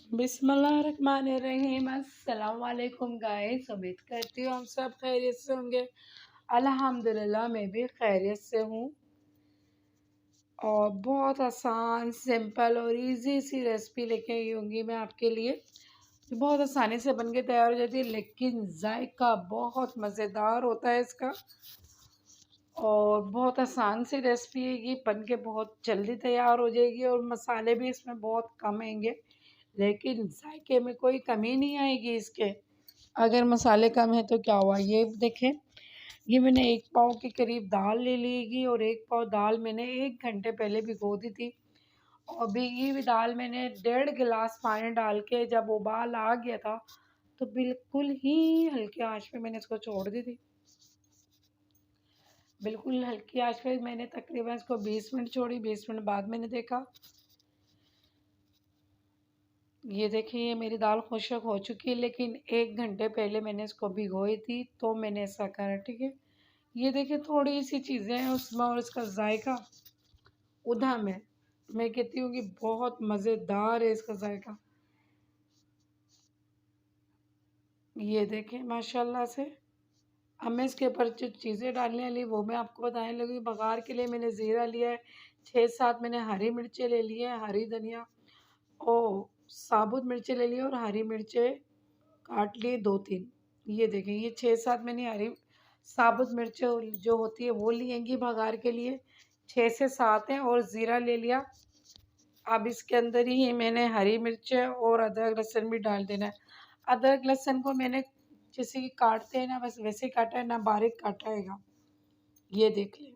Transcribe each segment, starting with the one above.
बिस्मिल्लाहिर्रहमानिर्रहीम। अस्सलाम वालेकुम गाइस, उम्मीद करती हूँ हम सब खैरियत से होंगे। अल्हम्दुलिल्लाह मैं भी खैरियत से हूँ। और बहुत आसान, सिंपल और इजी सी रेसिपी लेके आई होंगी मैं आपके लिए, जो बहुत आसानी से बन के तैयार हो जाती है, लेकिन जायका बहुत मज़ेदार होता है इसका। और बहुत आसान सी रेसिपी है, ये बन के बहुत जल्दी तैयार हो जाएगी और मसाले भी इसमें बहुत कम आएंगे, लेकिन जायके में कोई कमी नहीं आएगी इसके। अगर मसाले कम है तो क्या हुआ, ये देखें, ये मैंने 1 पाव के करीब दाल ले लेगी और 1 पाव दाल मैंने 1 घंटे पहले भिगो दी थी। और भीगी हुई दाल मैंने 1.5 गिलास पानी डाल के जब उबाल आ गया था तो बिल्कुल ही हल्की आंच पे मैंने इसको छोड़ दी थी। बिल्कुल हल्की आंच पे मैंने तकरीबन इसको 20 मिनट छोड़ी। 20 मिनट बाद मैंने देखा, ये देखिए ये मेरी दाल खुशक हो चुकी है, लेकिन 1 घंटे पहले मैंने इसको भिगोई थी तो मैंने ऐसा करा। ठीक है, ये देखिए थोड़ी सी चीज़ें हैं उसमें और इसका जायका उधम है। मैं कहती हूँ कि बहुत मज़ेदार है इसका जायका। ये देखें माशाल्लाह से। अब मैं इसके ऊपर जो चीज़ें डालने वाली वो मैं आपको बताने लगी। बघार के लिए मैंने ज़ीरा लिया है, 6-7 मैंने हरी मिर्चें ले ली हैं, हरी धनिया और साबुत मिर्चें ले ली और हरी मिर्चें काट लिए 2-3। ये देखें, ये 6-7 मैंने हरी साबुत मिर्चें जो होती है वो लिएंगी बघार के लिए, 6 से 7 हैं, और ज़ीरा ले लिया। अब इसके अंदर ही मैंने हरी मिर्चें और अदरक लहसुन भी डाल देना है। अदरक लहसुन को मैंने जैसे कि काटते हैं ना, बस वैसे ही काटा है, ना बारीक काटा हैगा। ये देख लें,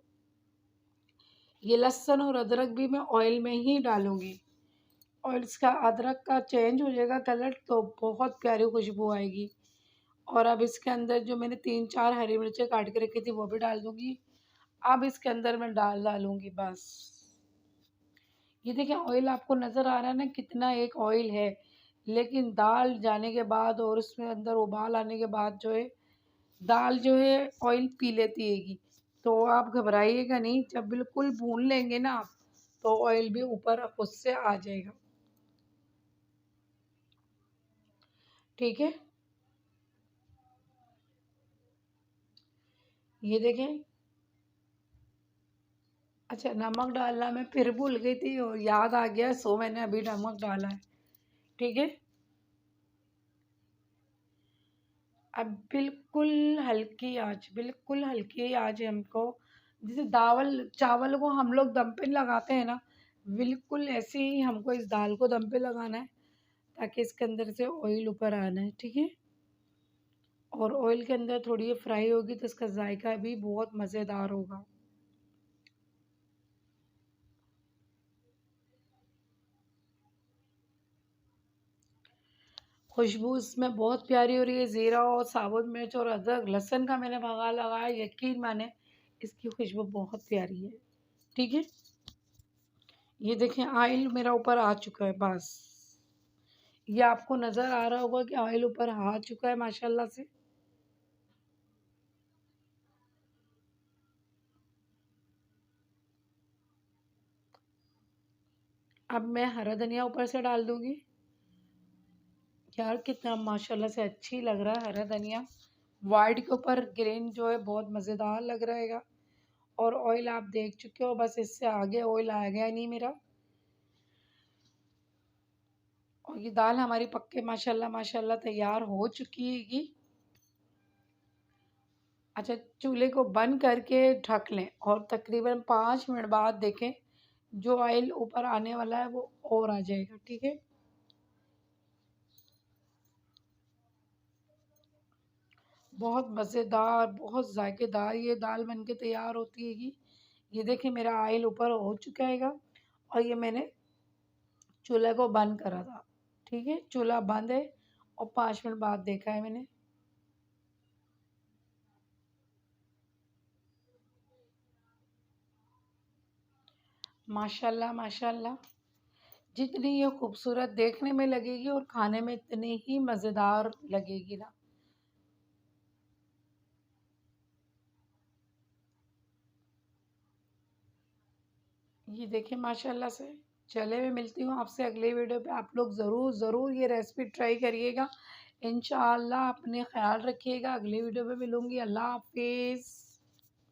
ये लहसुन और अदरक भी मैं ऑयल में ही डालूंगी और इसका अदरक का चेंज हो जाएगा कलर तो बहुत प्यारी खुशबू आएगी। और अब इसके अंदर जो मैंने 3-4 हरी मिर्चें काट के रखी थी वो भी डाल दूंगी। अब इसके अंदर मैं डालूंगी बस। ये देखिए ऑयल आपको नज़र आ रहा है ना कितना एक ऑयल है, लेकिन दाल जाने के बाद और उसमें अंदर उबाल आने के बाद जो है दाल जो है ऑयल पी लेती हैगी। तो आप घबराइएगा नहीं, जब बिल्कुल भून लेंगे ना आप तो ऑयल भी ऊपर खुद से आ जाएगा। ठीक है, ये देखें। अच्छा, नमक डालना मैं फिर भूल गई थी और याद आ गया, सो मैंने अभी नमक डाला है। ठीक है, अब बिल्कुल हल्की आंच है हमको। जैसे दावल चावल को हम लोग दम पे लगाते हैं ना, बिल्कुल ऐसे ही हमको इस दाल को दम पे लगाना है ताकि इसके अंदर से ऑयल ऊपर आना है। ठीक है, और ऑयल के अंदर थोड़ी ये फ्राई होगी तो इसका जायका भी बहुत मज़ेदार होगा। खुशबू इसमें बहुत प्यारी हो रही है। ज़ीरा और साबुत मिर्च और अदरक लहसुन का मैंने बघार लगाया, यकीन माने इसकी खुशबू बहुत प्यारी है। ठीक है, ये देखें ऑयल मेरा ऊपर आ चुका है बस। ये आपको नज़र आ रहा होगा कि ऑयल ऊपर आ चुका है माशाल्लाह से। अब मैं हरा धनिया ऊपर से डाल दूंगी। यार कितना माशाल्लाह से अच्छी लग रहा है हरा धनिया, वाइट के ऊपर ग्रीन जो है बहुत मज़ेदार लग रहेगा। और ऑयल आप देख चुके हो, बस इससे आगे ऑयल आ गया नहीं मेरा। और ये दाल हमारी पक्के माशाल्लाह माशाल्लाह तैयार हो चुकी है। अच्छा, चूल्हे को बंद करके ढक लें और तकरीबन 5 मिनट बाद देखें, जो ऑयल ऊपर आने वाला है वो और आ जाएगा। ठीक है, बहुत मज़ेदार, बहुत जायकेदार ये दाल बन के तैयार होती हैगी। ये देखिए मेरा ऑयल ऊपर हो चुका हैगा और ये मैंने चूल्हे को बंद करा था। ठीक है, चूल्हा बंद है और 5 मिनट बाद देखा है मैंने। माशाल्लाह माशाल्लाह, जितनी ये खूबसूरत देखने में लगेगी और खाने में इतनी ही मज़ेदार लगेगी ना। ये देखिए माशाल्लाह से, चले मैं मिलती हूँ आपसे अगले वीडियो पे। आप लोग ज़रूर ज़रूर ये रेसिपी ट्राई करिएगा। इंशाअल्लाह अपने ख़्याल रखिएगा। अगली वीडियो पे मिलूँगी। अल्लाह हाफ़िज़।